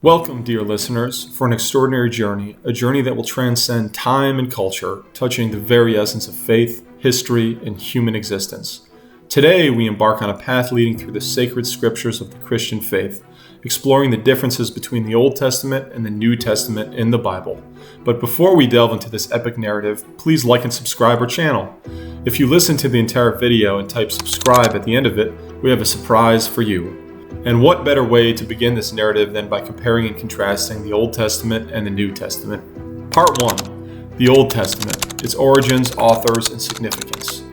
Welcome, dear listeners, for an extraordinary journey, a journey that will transcend time and culture, touching the very essence of faith, history, and human existence. Today, we embark on a path leading through the sacred scriptures of the Christian faith, exploring the differences between the Old Testament and the New Testament in the Bible. But before we delve into this epic narrative, please like and subscribe our channel. If you listen to the entire video and type subscribe at the end of it, we have a surprise for you. And what better way to begin this narrative than by comparing and contrasting the Old Testament and the New Testament? Part 1. The Old Testament, its origins, authors, and significance.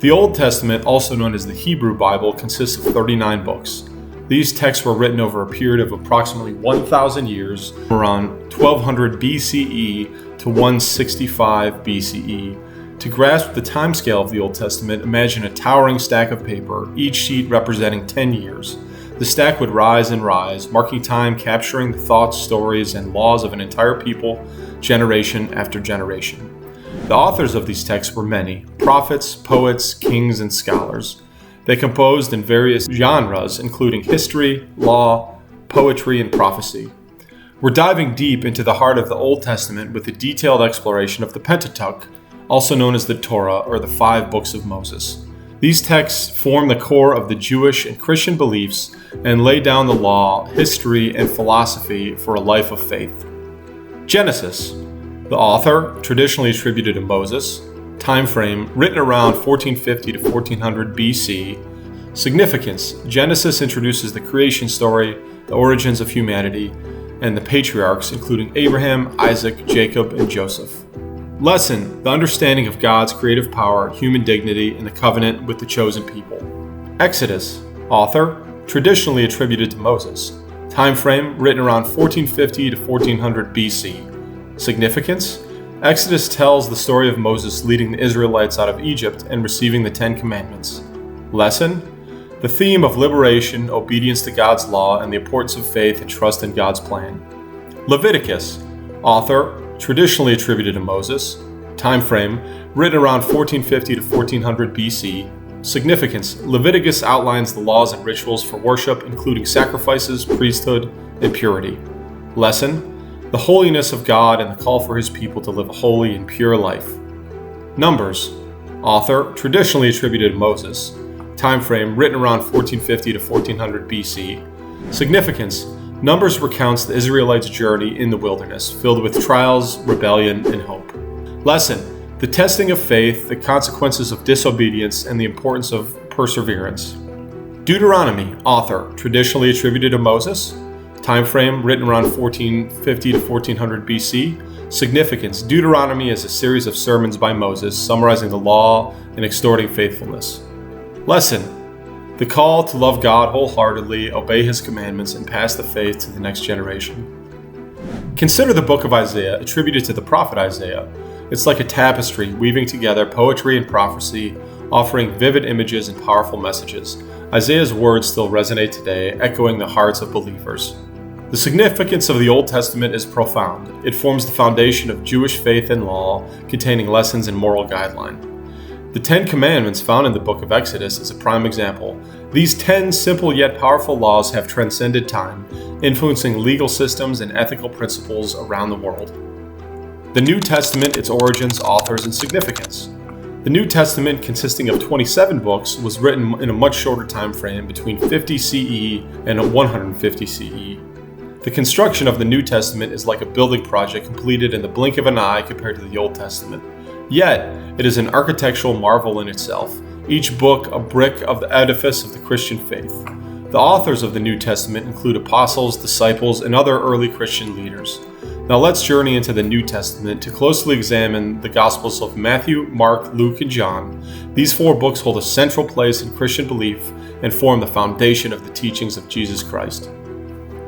The Old Testament, also known as the Hebrew Bible, consists of 39 books. These texts were written over a period of approximately 1,000 years, around 1200 BCE to 165 BCE. To grasp the timescale of the Old Testament, imagine a towering stack of paper, each sheet representing 10 years. The stack would rise and rise, marking time, capturing the thoughts, stories, and laws of an entire people, generation after generation. The authors of these texts were many: prophets, poets, kings, and scholars. They composed in various genres, including history, law, poetry, and prophecy. We're diving deep into the heart of the Old Testament with a detailed exploration of the Pentateuch, also known as the Torah, or the 5 books of Moses. These texts form the core of the Jewish and Christian beliefs and lay down the law, history, and philosophy for a life of faith. Genesis. The author, traditionally attributed to Moses. Time frame, written around 1450 to 1400 BC. Significance. Genesis introduces the creation story, the origins of humanity, and the patriarchs, including Abraham, Isaac, Jacob, and Joseph. Lesson: the understanding of God's creative power, human dignity, and the covenant with the chosen people. Exodus. Author, traditionally attributed to Moses. Time frame, written around 1450 to 1400 BC. Significance: Exodus tells the story of Moses leading the Israelites out of Egypt and receiving the 10 Commandments. Lesson: the theme of liberation, obedience to God's law, and the importance of faith and trust in God's plan. Leviticus. Author, traditionally attributed to Moses. Time frame, written around 1450 to 1400 BC. Significance: Leviticus outlines the laws and rituals for worship, including sacrifices, priesthood, and purity. Lesson: the holiness of God and the call for his people to live a holy and pure life. Numbers. Author, traditionally attributed to Moses. Time frame, written around 1450 to 1400 BC. Significance: Numbers recounts the Israelites' journey in the wilderness, filled with trials, rebellion, and hope. Lesson: the testing of faith, the consequences of disobedience, and the importance of perseverance. Deuteronomy. Author, traditionally attributed to Moses. Time frame, written around 1450 to 1400 BC. Significance: Deuteronomy is a series of sermons by Moses summarizing the law and exhorting faithfulness. Lesson: the call to love God wholeheartedly, obey his commandments, and pass the faith to the next generation. Consider the book of Isaiah, attributed to the prophet Isaiah. It's like a tapestry, weaving together poetry and prophecy, offering vivid images and powerful messages. Isaiah's words still resonate today, echoing the hearts of believers. The significance of the Old Testament is profound. It forms the foundation of Jewish faith and law, containing lessons and moral guidelines. The 10 Commandments found in the book of Exodus is a prime example. These 10 simple yet powerful laws have transcended time, influencing legal systems and ethical principles around the world. The New Testament, its origins, authors, and significance. The New Testament, consisting of 27 books, was written in a much shorter time frame between 50 CE and 150 CE. The construction of the New Testament is like a building project completed in the blink of an eye compared to the Old Testament. Yet, it is an architectural marvel in itself, each book a brick of the edifice of the Christian faith. The authors of the New Testament include apostles, disciples, and other early Christian leaders. Now let's journey into the New Testament to closely examine the Gospels of Matthew, Mark, Luke, and John. These 4 books hold a central place in Christian belief and form the foundation of the teachings of Jesus Christ.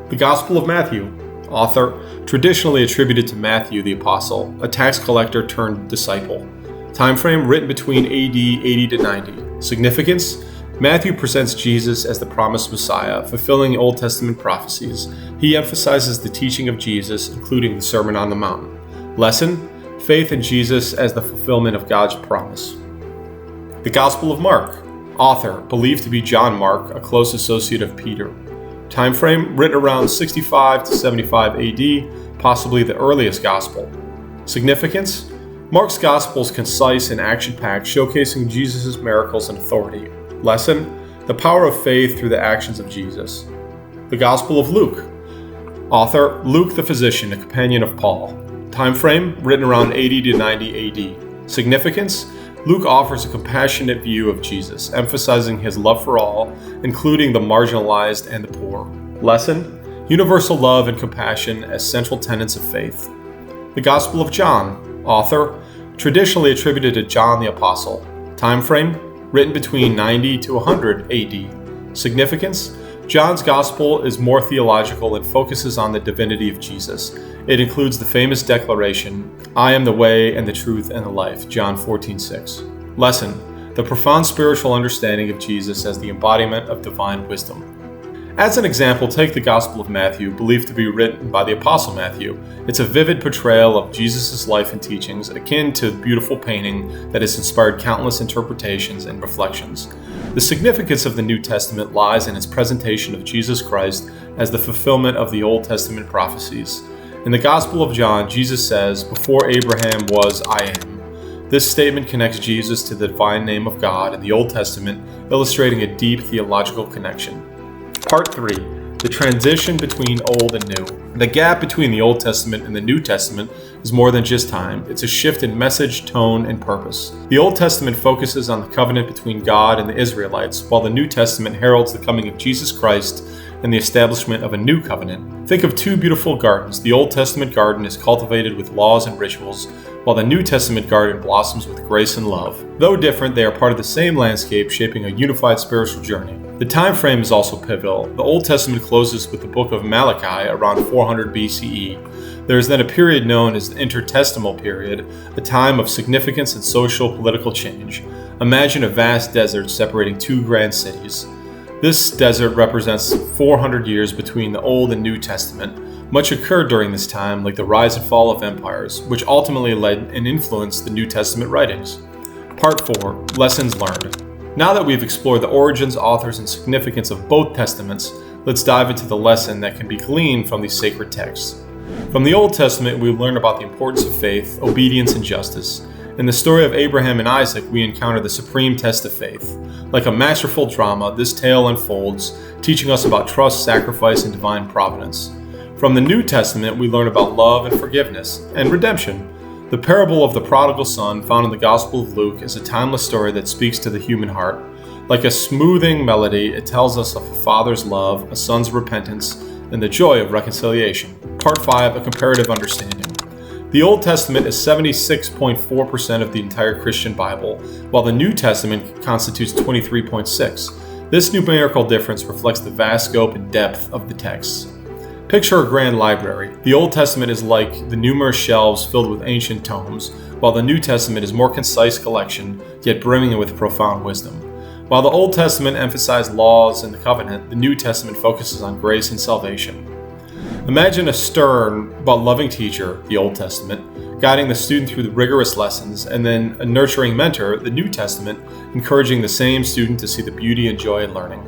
The Gospel of Matthew. Author, traditionally attributed to Matthew the Apostle, a tax collector turned disciple. Time frame, written between AD 80 to 90. Significance: Matthew presents Jesus as the promised Messiah, fulfilling Old Testament prophecies. He emphasizes the teaching of Jesus, including the Sermon on the Mount. Lesson: faith in Jesus as the fulfillment of God's promise. The Gospel of Mark. Author, believed to be John Mark, a close associate of Peter. Time frame, written around 65 to 75 AD, possibly the earliest gospel. Significance, Mark's gospel is concise and action-packed, showcasing Jesus' miracles and authority. Lesson, the power of faith through the actions of Jesus. The Gospel of Luke. Author, Luke the physician, a companion of Paul. Time frame, written around 80 to 90 AD. Significance, Luke offers a compassionate view of Jesus, emphasizing his love for all, including the marginalized and the poor. Lesson, universal love and compassion as central tenets of faith. The Gospel of John. Author, traditionally attributed to John the Apostle. Time frame, written between 90 to 100 AD. Significance, John's Gospel is more theological and focuses on the divinity of Jesus. It includes the famous declaration, "I am the way and the truth and the life," John 14:6. Lesson, the profound spiritual understanding of Jesus as the embodiment of divine wisdom. As an example, take the Gospel of Matthew, believed to be written by the Apostle Matthew. It's a vivid portrayal of Jesus' life and teachings, akin to a beautiful painting that has inspired countless interpretations and reflections. The significance of the New Testament lies in its presentation of Jesus Christ as the fulfillment of the Old Testament prophecies. In the Gospel of John, Jesus says, "Before Abraham was, I am." This statement connects Jesus to the divine name of God in the Old Testament, illustrating a deep theological connection. Part 3. The transition between Old and New. The gap between the Old Testament and the New Testament is more than just time. It's a shift in message, tone, and purpose. The Old Testament focuses on the covenant between God and the Israelites, while the New Testament heralds the coming of Jesus Christ and the establishment of a new covenant. Think of two beautiful gardens. The Old Testament garden is cultivated with laws and rituals, while the New Testament garden blossoms with grace and love. Though different, they are part of the same landscape, shaping a unified spiritual journey. The time frame is also pivotal. The Old Testament closes with the book of Malachi around 400 BCE. There is then a period known as the intertestamental period, a time of significance and social political change. Imagine a vast desert separating two grand cities. This desert represents 400 years between the Old and New Testament. Much occurred during this time, like the rise and fall of empires, which ultimately led and influenced the New Testament writings. Part 4. Lessons learned. Now that we've explored the origins, authors, and significance of both testaments, let's dive into the lesson that can be gleaned from these sacred texts. From the Old Testament, we learn about the importance of faith, obedience, and justice. In the story of Abraham and Isaac, we encounter the supreme test of faith. Like a masterful drama, this tale unfolds, teaching us about trust, sacrifice, and divine providence. From the New Testament, we learn about love and forgiveness, and redemption. The parable of the prodigal son, found in the Gospel of Luke, is a timeless story that speaks to the human heart. Like a smoothing melody, it tells us of a father's love, a son's repentance, and the joy of reconciliation. Part 5, a comparative understanding. The Old Testament is 76.4% of the entire Christian Bible, while the New Testament constitutes 23.6%. This numerical difference reflects the vast scope and depth of the texts. Picture a grand library. The Old Testament is like the numerous shelves filled with ancient tomes, while the New Testament is a more concise collection, yet brimming with profound wisdom. While the Old Testament emphasized laws and the covenant, the New Testament focuses on grace and salvation. Imagine a stern but loving teacher, the Old Testament, guiding the student through the rigorous lessons, and then a nurturing mentor, the New Testament, encouraging the same student to see the beauty and joy in learning.